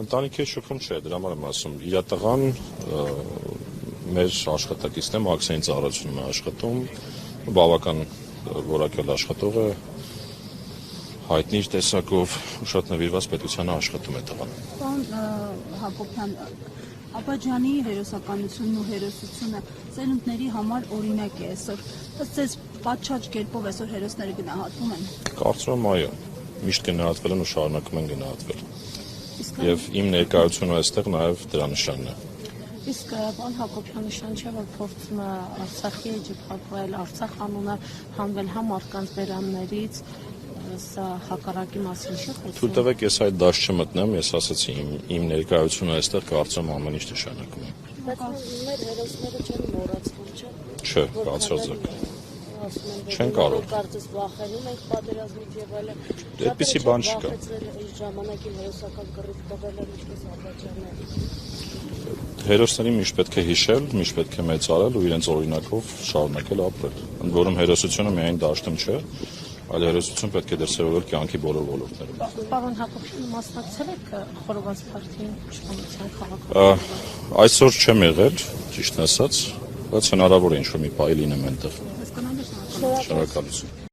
Ընտանիքի հետ շփում չէ, դրա համար եմ ասում, իր տղան մեր աշխատակիցն է, Մաքսային ծառայությունում է աշխատում, բավական որակյալ աշխատող է, հայտնի իր տեսակով ու շատ նվիրված պետությանը աշխատում է տղան։ Պարոն Հակոբյան, Աբաջյանի հերոսականությունն ու հերոսությունը ծերունդների համար օրինակ է այսօր։ Ըստ ձեզ պատշաճ կերպով այսօր հերոսները գնահատվում են։ Կարծում եմ այո, միշտ գնահատվել են ու շարունակում են գնահատվել։ Եվ իմ ներկայությունը այստեղ նաև դրա նշանն է։ Իսկ պարոն Հակոբյան, նշան չէ, որ փորձում է Արցախի էջը փակվել, Արցախ անունը հանվել համ մարդկանց բերաններից, սա հակառակի մասին չի խոսում։ Թույլ տվեք ես այդ դաշտ չմտնեմ, ես ասացի իմ ներկայությունը այստեղ կարծում ամեն ինչ նշանակում է։ Բայց մեր հերոսները չեն մոռացվում, չէ՞։ Չէ, բացարձակ։ Չեն կարող։ Կարծես վախենում ենք պատերազմից եւ այլն։ Այդպիսի բան չկա։ Ժամանակին հերոսական կռիվ տվել են ինչպես Աբաջյանը։ Հերոսներին միշտ պետք է հիշել, միշտ պետք է մեծարել ու իրենց օրինակով շարունակել ապրել։ Ընդ որում հերոսությունը միայն դաշտում չէ, այլ հերոսություն պետք է դրսևորել կյանքի բոլոր ոլորտներում։ Պարոն Հակոբյանը մասնակցել եք խորոված партիի իշխանության քաղաքական։ Այսօր չեմ եղել, ճիշտն ասած, բայց հնարավոր է ինչ-որ մի բայ լինեմ այնտեղ։ Շնորհակալություն։